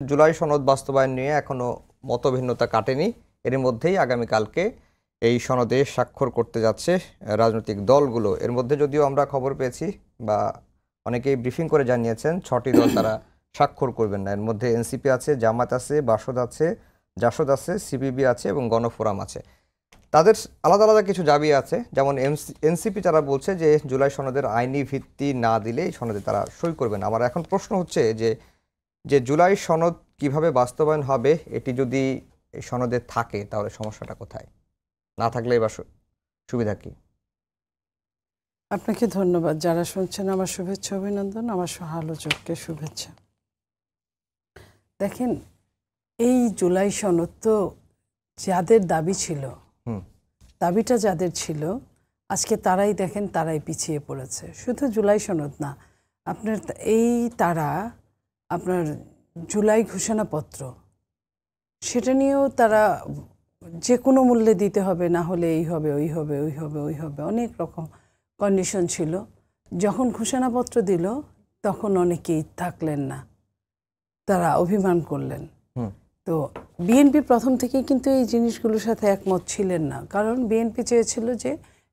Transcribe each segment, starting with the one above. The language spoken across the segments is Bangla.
জুলাই সনদ বাস্তবায়ন নিয়ে এখনো মতভিন্নতা কাটেনি। এর মধ্যেই আগামীকালকে এই সনদে স্বাক্ষর করতে যাচ্ছে রাজনৈতিক দলগুলো। এর মধ্যে যদিও আমরা খবর পেয়েছি বা অনেকেই ব্রিফিং করে জানিয়েছেন 6টি দল তারা স্বাক্ষর করবেন না। এর মধ্যে এনসিপি আছে, জামাত আছে, বাসদ আছে, জাসদ আছে, সিপিবি আছে এবং গণফোরাম আছে। তাদের আলাদা আলাদা কিছু দাবি আছে, যেমন এনসিপি তারা বলছে যে জুলাই সনদের আইনি ভিত্তি না দিলে এই সনদে তারা সই করবেন। আমার এখন প্রশ্ন হচ্ছে যে যে জুলাই সনদ কিভাবে বাস্তবায়ন হবে, এটি যদি এই সনদে থাকে তাহলে সমস্যাটা কোথায়? না থাকলে এবার সুবিধা কি? আপনাকে ধন্যবাদ। যারা শুনছেন আমার শুভেচ্ছা অভিনন্দন, আমার সহ আলোচককে শুভেচ্ছা। দেখেন, এই জুলাই সনদ তো যাদের দাবি ছিল, দাবিটা যাদের ছিল, আজকে তারাই দেখেন তারাই পিছিয়ে পড়েছে। শুধু জুলাই সনদ না, আপনার তারা আপনার জুলাই ঘোষণাপত্র, সেটা নিয়েও তারা যে কোনো মূল্যে দিতে হবে, না হলে এই হবে, ওই হবে, ওই হবে, ওই হবে, অনেক রকম কন্ডিশন ছিল। যখন ঘোষণাপত্র দিল তখন অনেকেই থাকলেন না, তারা অভিমান করলেন। তো বিএনপি প্রথম থেকেই কিন্তু এই জিনিসগুলোর সাথে একমত ছিলেন না, কারণ বিএনপি চেয়েছিল যে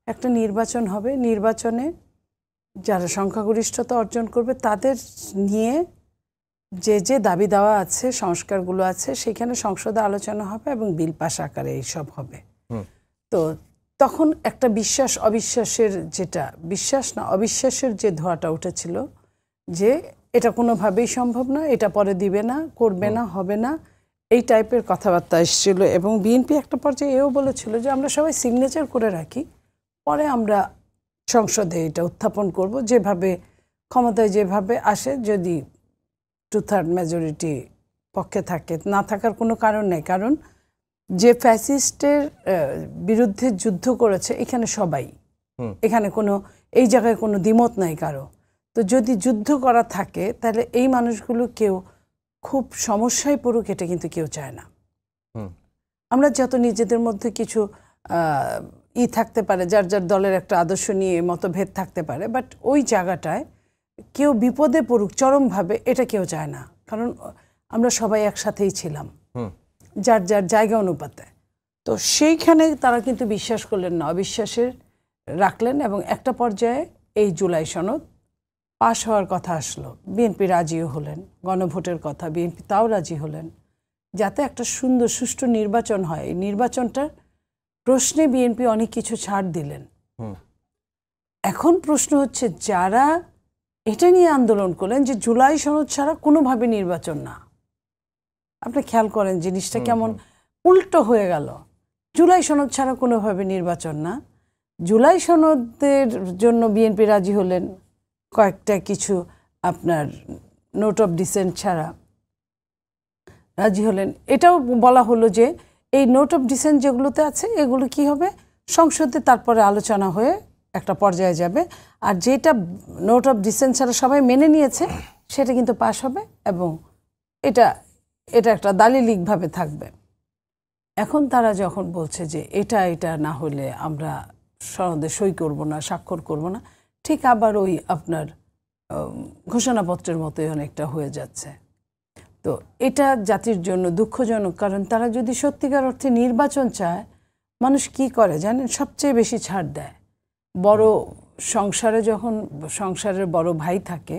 একটা নির্বাচন হবে, নির্বাচনে যারা সংখ্যাগরিষ্ঠতা অর্জন করবে তাদের নিয়ে যে দাবি দেওয়া আছে, সংস্কারগুলো আছে, সেখানে সংসদে আলোচনা হবে এবং বিল পাস আকারে এইসব হবে। তো তখন একটা বিশ্বাস অবিশ্বাসের, যেটা বিশ্বাস না অবিশ্বাসের যে ধোঁয়াটা উঠেছিল যে এটা কোনোভাবেই সম্ভব না, এটা পরে দিবে না, করবে না, হবে না, এই টাইপের কথাবার্তা এসেছিল। এবং বিএনপি একটা পর্যায়ে এও বলেছিল যে আমরা সবাই সিগনেচার করে রাখি, পরে আমরা সংসদে এটা উত্থাপন করব, যেভাবে ক্ষমতায় যেভাবে আসে, যদি 2/3 মেজরিটি পক্ষে থাকে, না থাকার কোনো কারণ নেই। কারণ যে ফ্যাসিস্টের বিরুদ্ধে যুদ্ধ করেছে এখানে সবাই, এখানে কোনো এই জায়গায় কোনো দ্বিমত নাই কারো। তো যদি যুদ্ধ করা থাকে তাহলে এই মানুষগুলো কেউ খুব সমস্যায় পড়ুক, এটা কিন্তু কেউ চায় না। আমরা যত নিজেদের মধ্যে কিছু থাকতে পারে, যার যার দলের একটা আদর্শ নিয়ে মতভেদ থাকতে পারে, বাট ওই জায়গাটায় কেউ বিপদে পড়ুক চরমভাবে, এটা কেউ চায় না। কারণ আমরা সবাই একসাথেই ছিলাম যার যার জায়গা অনুপাতে। তো সেইখানে তারা কিন্তু বিশ্বাস করলেন না, অবিশ্বাসের রাখলেন। এবং একটা পর্যায়ে এই জুলাই সনদ পাশ হওয়ার কথা আসলো, বিএনপি রাজিও হলেন, গণভোটের কথা বিএনপি তাও রাজি হলেন, যাতে একটা সুন্দর সুষ্ঠু নির্বাচন হয়। এই নির্বাচনটার প্রশ্নে বিএনপি অনেক কিছু ছাড় দিলেন। এখন প্রশ্ন হচ্ছে, যারা এটা নিয়ে আন্দোলন করলেন যে জুলাই সনদ ছাড়া কোনোভাবে নির্বাচন না, আপনি খেয়াল করেন জিনিসটা কেমন উল্টো হয়ে গেল। জুলাই সনদ ছাড়া কোনোভাবে নির্বাচন না, জুলাই সনদের জন্য বিএনপি রাজি হলেন কয়েকটা কিছু আপনার নোট অফ ডিসেন্ট ছাড়া রাজি হলেন। এটাও বলা হলো যে এই নোট অফ ডিসেন্ট যেগুলোতে আছে এগুলো কি হবে, সংসদে তারপরে আলোচনা হয়ে একটা পর্যায়ে যাবে, আর যেটা নোট অফ ডিসেন্ট ছাড়া সবাই মেনে নিয়েছে সেটা কিন্তু পাশ হবে এবং এটা একটা দালিলিকভাবে থাকবে। এখন তারা যখন বলছে যে এটা না হলে আমরা সনদে সই করব না, স্বাক্ষর করব না, ঠিক আবার ওই আপনার ঘোষণাপত্রের মতোই অনেকটা হয়ে যাচ্ছে। তো এটা জাতির জন্য দুঃখজনক, কারণ তারা যদি সত্যিকার অর্থে নির্বাচন চায়, মানুষ কি করে জানেন, সবচেয়ে বেশি ছাড় দেয়। বড় সংসারে যখন সংসারের বড় ভাই থাকে,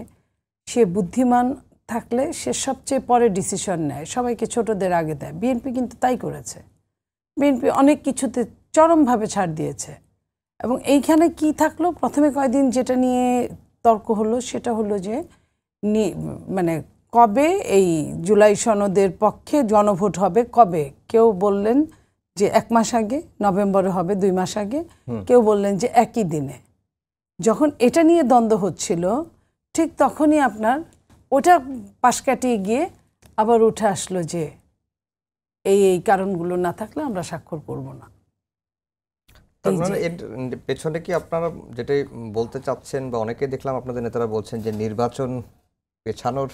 সে বুদ্ধিমান থাকলে সে সবচেয়ে পরে ডিসিশন নেয়, সবাইকে ছোটদের আগে দেয়। বিএনপি কিন্তু তাই করেছে, বিএনপি অনেক কিছুতে চরমভাবে ছাড় দিয়েছে। এবং এইখানে কি থাকলো, প্রথমে কয়েকদিন যেটা নিয়ে তর্ক হলো সেটা হলো যে মানে কবে এই জুলাই সনদের পক্ষে গণভোট হবে, কবে। কেউ বললেন যে 1 মাস আগে, নভেম্বরে হবে 2 মাস আগে, কেউ বললেন যে একই দিনে। যখন এটা নিয়ে দ্বন্দ্ব হচ্ছিল ঠিক তখনই আপনার ওটা পাশ কাটিয়ে গিয়ে আবার উঠে আসলো যে এই কারণগুলো না থাকলে আমরা স্বাক্ষর করব না। এর পেছনে কি আপনারা যেটাই বলতে চাচ্ছেন, বা অনেকে দেখলাম আপনাদের নেতারা বলছেন যে নির্বাচন পেছানোর,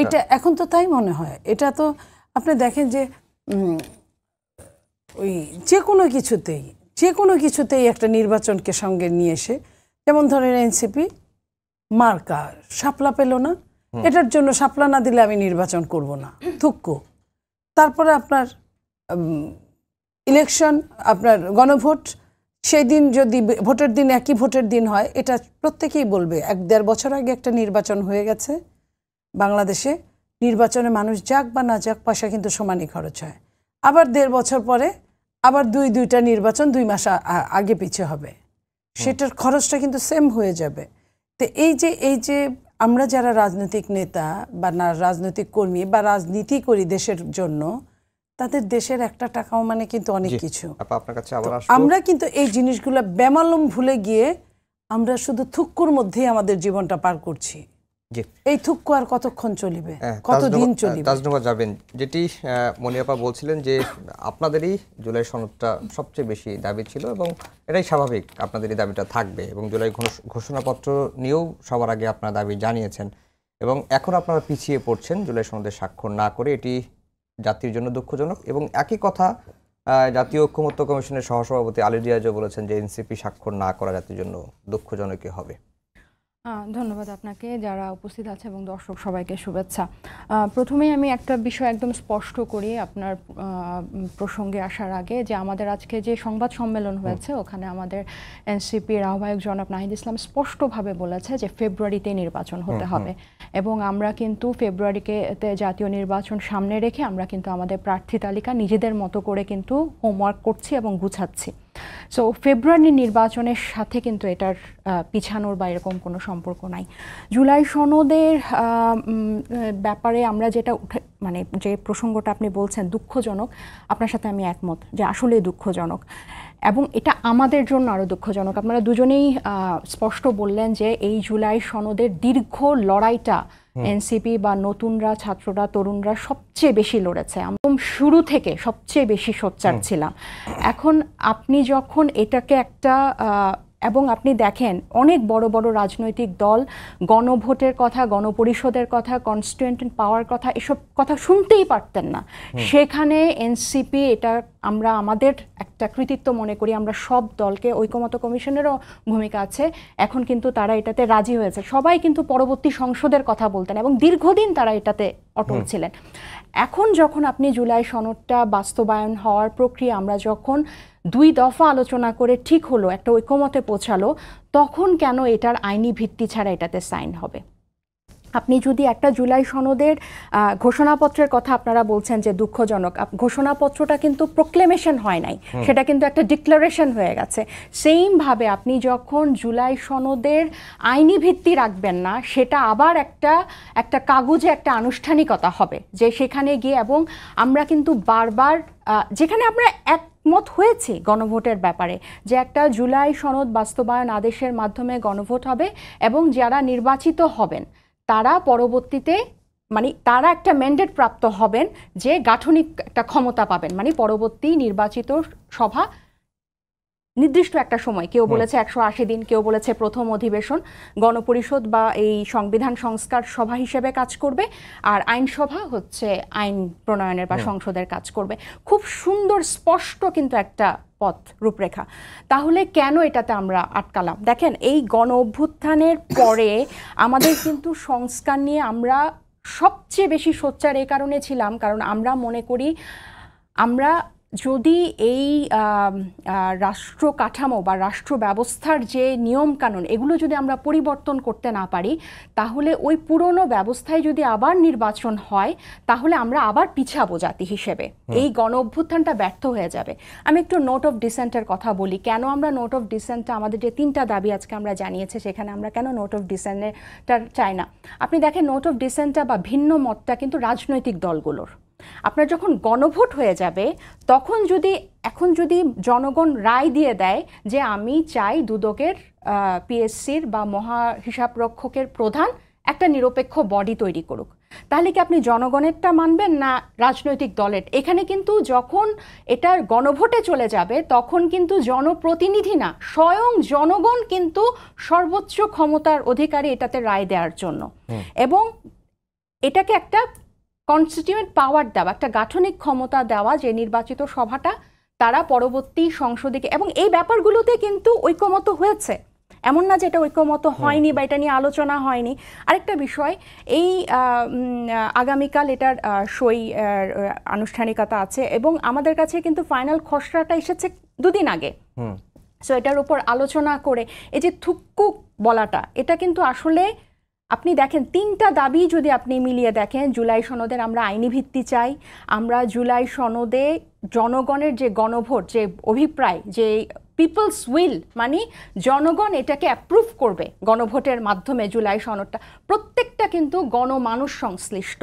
এটা এখন তো তাই মনে হয়। এটা তো আপনি দেখেন যে ওই যে কোনো কিছুতেই একটা নির্বাচনকে সঙ্গে নিয়ে এসে, যেমন ধরেন এনসিপি মার্কা শাপলা পেল না, এটার জন্য শাপলা না দিলে আমি নির্বাচন করব না, থুক্কু। তারপরে আপনার ইলেকশন, আপনার গণভোট, সেই দিন যদি ভোটের দিন একই ভোটের দিন হয়, এটা প্রত্যেকেই বলবে 1-1.5 বছর আগে একটা নির্বাচন হয়ে গেছে বাংলাদেশে। নির্বাচনে মানুষ যাক বা না যাক, পয়সা কিন্তু সমানই খরচ হয়। আবার 1.5 বছর পরে আবার দুইটা নির্বাচন 2 মাস আগে পিছিয়ে হবে, সেটার খরচটা কিন্তু সেম হয়ে যাবে। তো এই যে আমরা যারা রাজনৈতিক নেতা বা না রাজনৈতিক কর্মী বা রাজনীতি করি দেশের জন্য, তাদের দেশের একটা টাকাও মানে কিন্তু অনেক কিছু। আপনার কাছে আবার আমরা কিন্তু এই জিনিসগুলো বেমালুম ভুলে গিয়ে আমরা শুধু থুক্কুর মধ্যেই আমাদের জীবনটা পার করছি। এই থুক্কু আর কতক্ষণ চলিবে, কতদিন চলিবে? তাজনুবা যাবেন, যেটি মনিয়াপা বলছিলেন যে আপনাদেরই জুলাই সনদটা সবচেয়ে বেশি দাবি ছিল এবং এটাই স্বাভাবিক, আপনাদেরই দাবিটা থাকবে এবং জুলাই ঘোষণাপত্র নিয়েও সবার আগে আপনার দাবি জানিয়েছেন এবং এখন আপনারা পিছিয়ে পড়ছেন জুলাই সনদে স্বাক্ষর না করে। এটি জাতির জন্য দুঃখজনক এবং একই কথা জাতীয় ঐক্যমত্য কমিশনের সহসভাপতি আলী রিয়াজও বলেছেন যে এনসিপি স্বাক্ষর না করা জাতির জন্য দুঃখজনকই হবে। ধন্যবাদ আপনাকে, যারা উপস্থিত আছে এবং দর্শক সবাইকে শুভেচ্ছা। প্রথমেই আমি একটা বিষয় একদম স্পষ্ট করি আপনার প্রসঙ্গে আসার আগে, যে আমাদের আজকে যে সংবাদ সম্মেলন হয়েছে ওখানে আমাদের এনসিপির আহ্বায়ক জনাব নাহিদ ইসলাম স্পষ্টভাবে বলেছে যে ফেব্রুয়ারিতে নির্বাচন হতে হবে এবং আমরা কিন্তু ফেব্রুয়ারিতে জাতীয় নির্বাচন সামনে রেখে আমরা কিন্তু আমাদের প্রার্থী তালিকা নিজেদের মতো করে কিন্তু হোমওয়ার্ক করছি এবং গুছাচ্ছি। সো ফেব্রুয়ারি নির্বাচনের সাথে কিন্তু এটার পিছানোর বা এরকম কোনো সম্পর্ক নাই। জুলাই সনদের ব্যাপারে আমরা যেটা মানে যে প্রসঙ্গটা আপনি বলছেন দুঃখজনক, আপনার সাথে আমি একমত যে আসলেই দুঃখজনক এবং এটা আমাদের জন্য আরও দুঃখজনক। আপনারা দুজনেই স্পষ্ট বললেন যে এই জুলাই সনদের দীর্ঘ লড়াইটা এনসিপি বা নতুনরা, ছাত্ররা, তরুণরা সবচেয়ে বেশি লড়েছে। একদম শুরু থেকে সবচেয়ে বেশি সোচ্চার ছিলাম। এখন আপনি যখন এটাকে একটা এবং আপনি দেখেন অনেক বড় বড় রাজনৈতিক দল গণভোটের কথা, গণপরিষদের কথা, কনস্টিটিউয়েন্ট পাওয়ার কথা, এসব কথা শুনতেই পারতেন না। সেখানে এনসিপি, এটা আমরা আমাদের একটা কৃতিত্ব মনে করি, আমরা সব দলকে, ঐকমত্য কমিশনেরও ভূমিকা আছে, এখন কিন্তু তারা এটাতে রাজি হয়েছে। সবাই কিন্তু পরবর্তী সংসদের কথা বলতেন এবং দীর্ঘদিন তারা এটাতে অটল ছিলেন। এখন যখন আপনি জুলাই সনদটা বাস্তবায়ন হওয়ার প্রক্রিয়া, আমরা যখন 2 দফা আলোচনা করে ঠিক হলো, একটা ঐকমতে পৌঁছালো, তখন কেন এটার আইনি ভিত্তি ছাড়া এটাতে সাইন হবে? আপনি যদি একটা জুলাই সনদের ঘোষণাপত্রের কথা আপনারা বলছেন যে দুঃখজনক, ঘোষণাপত্রটা কিন্তু প্রোক্লেমেশন হয় নাই, সেটা কিন্তু একটা ডিক্লারেশন হয়ে গেছে। সেইমভাবে আপনি যখন জুলাই সনদের আইনি ভিত্তি রাখবেন না, সেটা আবার একটা কাগজে একটা আনুষ্ঠানিকতা হবে, যে সেখানে গিয়ে, এবং আমরা কিন্তু বারবার যেখানে আমরা একমত হয়েছি গণভোটের ব্যাপারে, যে একটা জুলাই সনদ বাস্তবায়ন আদেশের মাধ্যমে গণভোট হবে এবং যারা নির্বাচিত হবেন তারা পরবর্তীতে মানে তারা একটা ম্যান্ডেট প্রাপ্ত হবেন, যে গাঠনিক একটা ক্ষমতা পাবেন, মানে পরবর্তী নির্বাচিত সভা নির্দিষ্ট একটা সময়, কেউ বলেছে 180 দিন, কেউ বলেছে প্রথম অধিবেশন, গণপরিষদ বা এই সংবিধান সংস্কার সভা হিসেবে কাজ করবে, আর আইনসভা হচ্ছে আইন প্রণয়নের বা সংসদের কাজ করবে। খুব সুন্দর স্পষ্ট কিন্তু একটা পথ রূপরেখা। তাহলে কেন এটাতে আমরা আটকালাম? দেখেন, এই গণ অভ্যুত্থানের পরে আমাদের কিন্তু সংস্কার নিয়ে আমরা সবচেয়ে বেশি সোচ্চার এই কারণে ছিলাম, কারণ আমরা মনে করি আমরা যদি এই রাষ্ট্র কাঠামো বা রাষ্ট্র ব্যবস্থার যে নিয়ম কানুন, এগুলো যদি আমরা পরিবর্তন করতে না পারি, তাহলে ওই পুরনো ব্যবস্থায় যদি আবার নির্বাচন হয়, তাহলে আমরা আবার পিছাবো জাতি হিসেবে, এই গণ অভ্যুত্থানটা ব্যর্থ হয়ে যাবে। আমি একটু নোট অফ ডিসেন্টের কথা বলি। কেন আমরা নোট অফ ডিসেন্টটা, আমাদের যে 3টা দাবি আজকে আমরা জানিয়েছি, সেখানে আমরা কেন নোট অফ ডিসেন্টটা চাই না? আপনি দেখেন, নোট অফ ডিসেন্টটা বা ভিন্ন মতটা কিন্তু রাজনৈতিক দলগুলোর। আপনার যখন গণভোট হয়ে যাবে, তখন এখন যদি জনগণ রায় দিয়ে দেয় যে আমি চাই দুদকের, পিএসসির বা মহা হিসাবরক্ষকের প্রধান একটা নিরপেক্ষ বডি তৈরি করুক, তাহলে কি আপনি জনগণেরটা মানবেন না রাজনৈতিক দলের? এখানে কিন্তু যখন এটার গণভোটে চলে যাবে, তখন কিন্তু জনপ্রতিনিধি না, স্বয়ং জনগণ কিন্তু সর্বোচ্চ ক্ষমতার অধিকারী এটাতে রায় দেওয়ার জন্য, এবং এটাকে একটা কনস্টিটিউয়েন্ট পাওয়ার দেওয়া, একটা গাঠনিক ক্ষমতা দেওয়া, যে নির্বাচিত সভাটা তারা পরবর্তী সংসদে, এবং এই ব্যাপারগুলোতে কিন্তু ঐকমত্য হয়েছে। এমন না যে এটা ঐক্যমত হয়নি বা এটা নিয়ে আলোচনা হয়নি। আরেকটা বিষয়, এই আগামীকাল এটার সই আনুষ্ঠানিকতা আছে এবং আমাদের কাছে কিন্তু ফাইনাল খসড়াটা এসেছে দুদিন আগে। সো এটার উপর আলোচনা করে এই যে থুক্কু বলাটা, এটা কিন্তু আসলে আপনি দেখেন 3টা দাবি যদি আপনি মিলিয়ে দেখেন, জুলাই সনদের আমরা আইনি ভিত্তি চাই, আমরা জুলাই সনদে জনগণের যে গণভোট, যে অভিপ্রায়, যে পিপলস উইল, মানে জনগণ এটাকে অ্যাপ্রুভ করবে গণভোটের মাধ্যমে জুলাই সনদটা, প্রত্যেকটা কিন্তু গণমানুষ সংশ্লিষ্ট।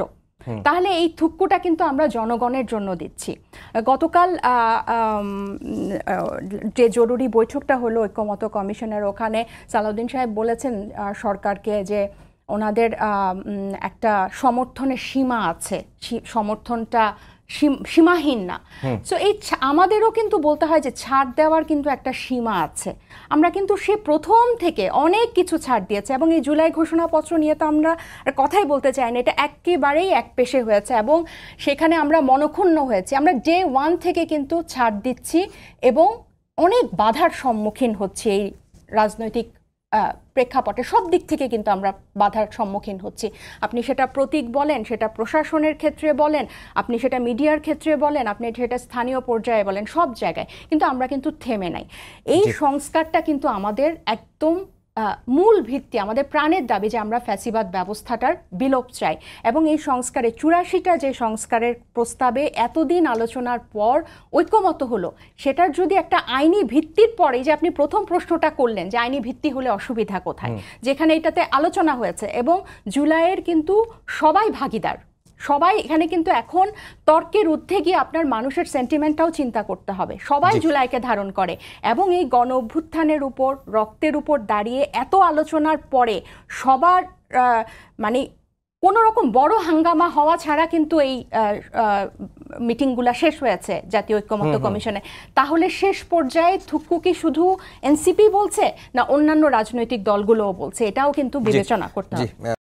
তাহলে এই থুক্কুটা কিন্তু আমরা জনগণের জন্য দিচ্ছি। গতকাল যে জরুরি বৈঠকটা হলো ঐক্যমত্য কমিশনের, ওখানে সালাউদ্দিন সাহেব বলেছেন সরকারকে যে ওনাদের একটা সমর্থনের সীমা আছে, সমর্থনটা সীমাহীন না। সো এই আমাদেরও কিন্তু বলতে হয় যে ছাড় দেওয়ার কিন্তু একটা সীমা আছে। আমরা কিন্তু সে প্রথম থেকে অনেক কিছু ছাড় দিয়েছে এবং এই জুলাই ঘোষণাপত্র নিয়ে তো আমরা কথাই বলতে চাই না, এটা একেবারেই একপেশে হয়েছে এবং সেখানে আমরা মনক্ষুণ্ণ হয়েছি। আমরা ডে 1 থেকে কিন্তু ছাড় দিচ্ছি এবং অনেক বাধার সম্মুখীন হচ্ছে এই রাজনৈতিক প্রেক্ষাপটে, সব দিক থেকে কিন্তু আমরা বাধার সম্মুখীন হচ্ছি। আপনি সেটা প্রতীক বলেন, সেটা প্রশাসনের ক্ষেত্রে বলেন, আপনি সেটা মিডিয়ার ক্ষেত্রে বলেন, আপনি সেটা স্থানীয় পর্যায়ে বলেন, সব জায়গায় কিন্তু আমরা কিন্তু থেমে নাই। এই সংস্কারটা কিন্তু আমাদের একদম মূল ভিত্তি, আমাদের প্রাণের দাবি যে আমরা ফ্যাসিবাদ ব্যবস্থাটার বিলোপ চাই এবং এই সংস্কারে 84টা যে সংস্কারের প্রস্তাবে এতদিন আলোচনার পর ঐক্যমত হলো, সেটার যদি একটা আইনি ভিত্তির পরে, যে আপনি প্রথম প্রশ্নটা করলেন যে আইনি ভিত্তি হলে অসুবিধা কোথায়, যেখানে এটাতে আলোচনা হয়েছে এবং জুলাইয়ের কিন্তু সবাই ভাগিদার, সবাই এখানে কিন্তু এখন তর্কের ঊর্ধ্বে গিয়ে আপনার মানুষের সেন্টিমেন্টটাও চিন্তা করতে হবে। সবাই জুলাইকে ধারণ করে এবং এই গণ অভ্যুত্থানের উপর, রক্তের উপর দাঁড়িয়ে এত আলোচনার পরে সবার মানে কোনো রকম বড় হাঙ্গামা হওয়া ছাড়া কিন্তু এই মিটিংগুলা শেষ হয়েছে জাতীয় ঐক্যমত্য কমিশনে। তাহলে শেষ পর্যায়ে থুক্কু কি শুধু এনসিপি বলছে না অন্যান্য রাজনৈতিক দলগুলোও বলছে, এটাও কিন্তু বিবেচনা করতে হবে।